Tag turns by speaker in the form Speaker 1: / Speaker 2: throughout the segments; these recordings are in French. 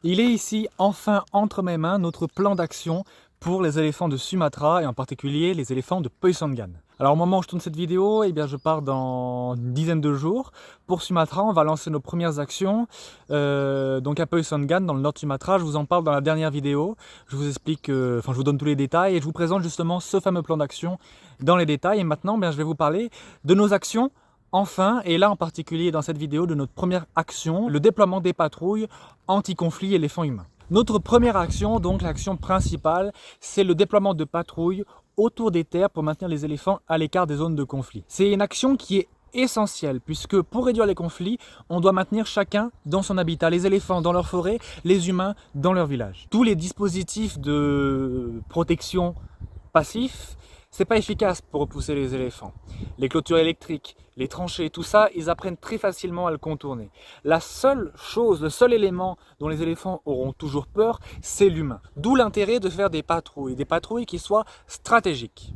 Speaker 1: Il est ici, enfin entre mes mains, notre plan d'action pour les éléphants de Sumatra et en particulier les éléphants de Peusangan. Alors au moment où je tourne cette vidéo, je pars dans une dizaine de jours. Pour Sumatra, on va lancer nos premières actions. Donc à Peusangan, dans le nord de Sumatra, je vous en parle dans la dernière vidéo. Je vous explique, je vous donne tous les détails et je vous présente justement ce fameux plan d'action dans les détails. Et maintenant, je vais vous parler de nos actions. Enfin, et là en particulier dans cette vidéo, de notre première action, le déploiement des patrouilles anti-conflit éléphants humains. Notre première action, donc l'action principale, c'est le déploiement de patrouilles autour des terres pour maintenir les éléphants à l'écart des zones de conflit. C'est une action qui est essentielle puisque pour réduire les conflits, on doit maintenir chacun dans son habitat, les éléphants dans leur forêt, les humains dans leur village. Tous les dispositifs de protection passifs, c'est pas efficace pour repousser les éléphants. Les clôtures électriques, les tranchées, tout ça, ils apprennent très facilement à le contourner. La seule chose, le seul élément dont les éléphants auront toujours peur, c'est l'humain. D'où l'intérêt de faire des patrouilles qui soient stratégiques.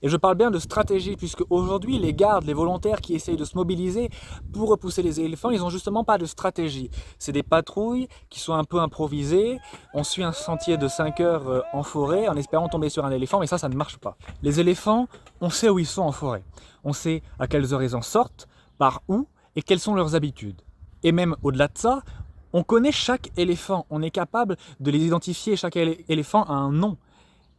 Speaker 1: Et je parle bien de stratégie, puisque aujourd'hui, les gardes, les volontaires qui essayent de se mobiliser pour repousser les éléphants, ils n'ont justement pas de stratégie. C'est des patrouilles qui sont un peu improvisées. On suit un sentier de 5 heures en forêt en espérant tomber sur un éléphant, mais ça ne marche pas. Les éléphants, on sait où ils sont en forêt. On sait à quelles heures ils en sortent, par où et quelles sont leurs habitudes. Et même au-delà de ça, on connaît chaque éléphant. On est capable de les identifier. Chaque éléphant a un nom.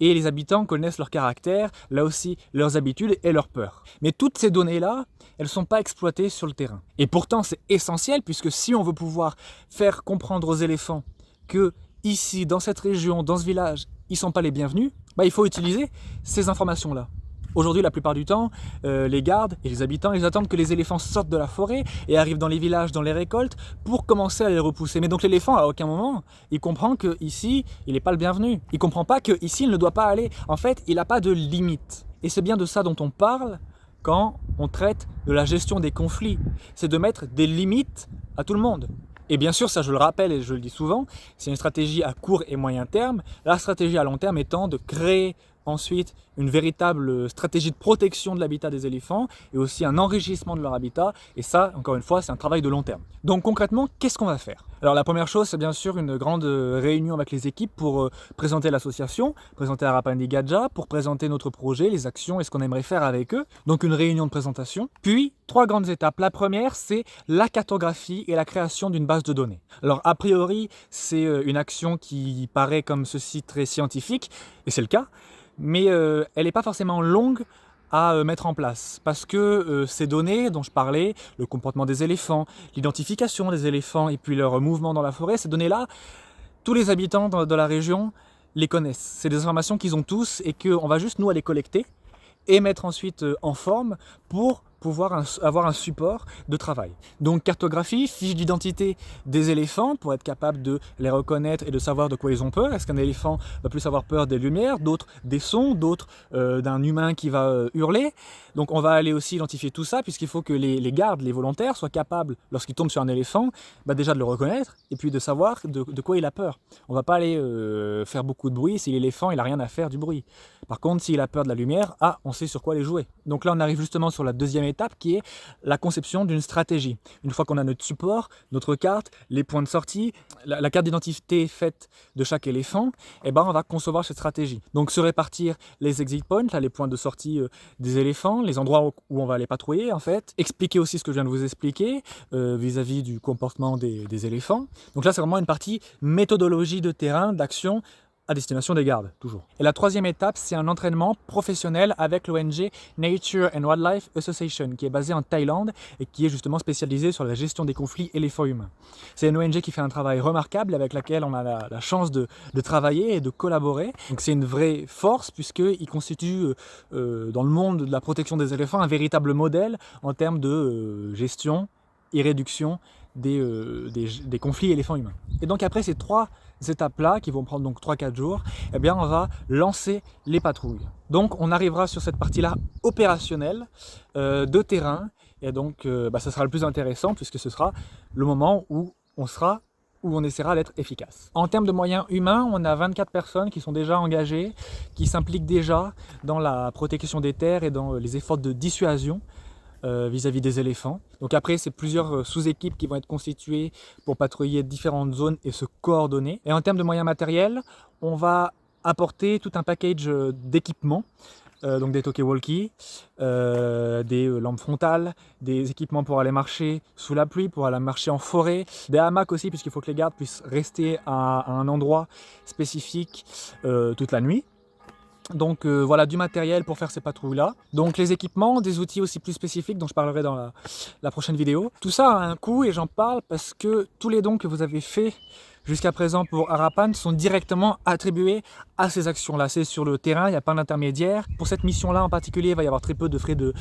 Speaker 1: Et les habitants connaissent leur caractère, là aussi leurs habitudes et leurs peurs. Mais toutes ces données-là, elles ne sont pas exploitées sur le terrain. Et pourtant c'est essentiel puisque si on veut pouvoir faire comprendre aux éléphants que ici, dans cette région, dans ce village, ils ne sont pas les bienvenus, il faut utiliser ces informations-là. Aujourd'hui, la plupart du temps, les gardes et les habitants, ils attendent que les éléphants sortent de la forêt et arrivent dans les villages, dans les récoltes, pour commencer à les repousser. Mais donc l'éléphant, à aucun moment, il comprend qu'ici, il n'est pas le bienvenu. Il ne comprend pas qu'ici, il ne doit pas aller. En fait, il n'a pas de limite. Et c'est bien de ça dont on parle quand on traite de la gestion des conflits. C'est de mettre des limites à tout le monde. Et bien sûr, ça je le rappelle et je le dis souvent, c'est une stratégie à court et moyen terme. La stratégie à long terme étant de créer ensuite une véritable stratégie de protection de l'habitat des éléphants et aussi un enrichissement de leur habitat. Et ça, encore une fois, c'est un travail de long terme. Donc concrètement, qu'est-ce qu'on va faire? Alors la première chose, c'est bien sûr une grande réunion avec les équipes pour présenter l'association, présenter Arapandi Gadja, pour présenter notre projet, les actions et ce qu'on aimerait faire avec eux. Donc une réunion de présentation. Puis, 3 grandes étapes. La première, c'est la cartographie et la création d'une base de données. Alors a priori, c'est une action qui paraît comme ceci très scientifique, et c'est le cas, mais elle n'est pas forcément longue à mettre en place parce que ces données dont je parlais, le comportement des éléphants, l'identification des éléphants et puis leur mouvement dans la forêt, ces données-là, tous les habitants de la région les connaissent. C'est des informations qu'ils ont tous et qu'on va juste nous aller collecter et mettre ensuite en forme pour pouvoir avoir un support de travail. Donc cartographie, fiche d'identité des éléphants pour être capable de les reconnaître et de savoir de quoi ils ont peur. Est-ce qu'un éléphant va plus avoir peur des lumières, d'autres des sons, d'autres d'un humain qui va hurler. Donc on va aller aussi identifier tout ça puisqu'il faut que les gardes, les volontaires soient capables, lorsqu'ils tombent sur un éléphant, déjà de le reconnaître et puis de savoir de quoi il a peur. On va pas aller faire beaucoup de bruit si l'éléphant il a rien à faire du bruit. Par contre, s'il a peur de la lumière, on sait sur quoi les jouer. Donc là on arrive justement sur la deuxième étape qui est la conception d'une stratégie. Une fois qu'on a notre support, notre carte, les points de sortie, la carte d'identité faite de chaque éléphant, on va concevoir cette stratégie. Donc se répartir les exit points, là, les points de sortie des éléphants, les endroits où on va les patrouiller en fait. Expliquer aussi ce que je viens de vous expliquer vis-à-vis du comportement des éléphants. Donc là c'est vraiment une partie méthodologie de terrain, d'action, à destination des gardes, toujours. Et la troisième étape, c'est un entraînement professionnel avec l'ONG Nature and Wildlife Association, qui est basée en Thaïlande et qui est justement spécialisée sur la gestion des conflits éléphants-humains. C'est une ONG qui fait un travail remarquable avec laquelle on a la chance de travailler et de collaborer. Donc c'est une vraie force puisqu'il constitue dans le monde de la protection des éléphants un véritable modèle en termes de gestion et réduction des conflits éléphants-humains. Et donc après ces 3 étapes-là, qui vont prendre donc 3-4 jours, on va lancer les patrouilles. Donc on arrivera sur cette partie-là opérationnelle de terrain, et donc ça sera le plus intéressant puisque ce sera le moment où on essaiera d'être efficace. En termes de moyens humains, on a 24 personnes qui sont déjà engagées, qui s'impliquent déjà dans la protection des terres et dans les efforts de dissuasion vis-à-vis des éléphants. Donc après, c'est plusieurs sous-équipes qui vont être constituées pour patrouiller différentes zones et se coordonner. Et en termes de moyens matériels, on va apporter tout un package d'équipements. Donc des talkie-walkie, des lampes frontales, des équipements pour aller marcher sous la pluie, pour aller marcher en forêt, des hamacs aussi puisqu'il faut que les gardes puissent rester à un endroit spécifique toute la nuit. Donc voilà, du matériel pour faire ces patrouilles-là. Donc les équipements, des outils aussi plus spécifiques dont je parlerai dans la prochaine vidéo. Tout ça a un coût et j'en parle parce que tous les dons que vous avez faits jusqu'à présent pour Harapan sont directement attribués à ces actions-là. C'est sur le terrain, il n'y a pas d'intermédiaire. Pour cette mission-là en particulier, il va y avoir très peu de frais de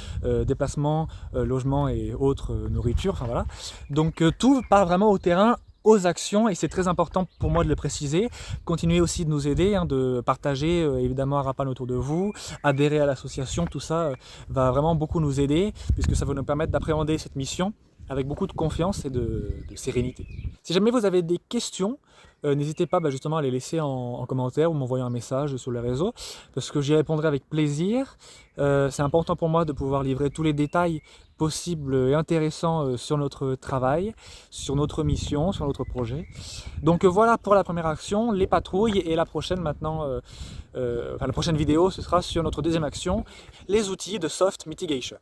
Speaker 1: déplacement, logement et autres nourriture. Enfin, voilà. Donc tout part vraiment au terrain, aux actions, et c'est très important pour moi de le préciser. Continuez aussi de nous aider, de partager évidemment Harapan autour de vous, adhérer à l'association, tout ça va vraiment beaucoup nous aider puisque ça va nous permettre d'appréhender cette mission avec beaucoup de confiance et de sérénité. Si jamais vous avez des questions, n'hésitez pas justement à les laisser en commentaire ou m'envoyer un message sur les réseaux parce que j'y répondrai avec plaisir. C'est important pour moi de pouvoir livrer tous les détails possibles et intéressants sur notre travail, sur notre mission, sur notre projet. Donc voilà pour la première action, les patrouilles, et la prochaine maintenant, la prochaine vidéo ce sera sur notre deuxième action, les outils de soft mitigation.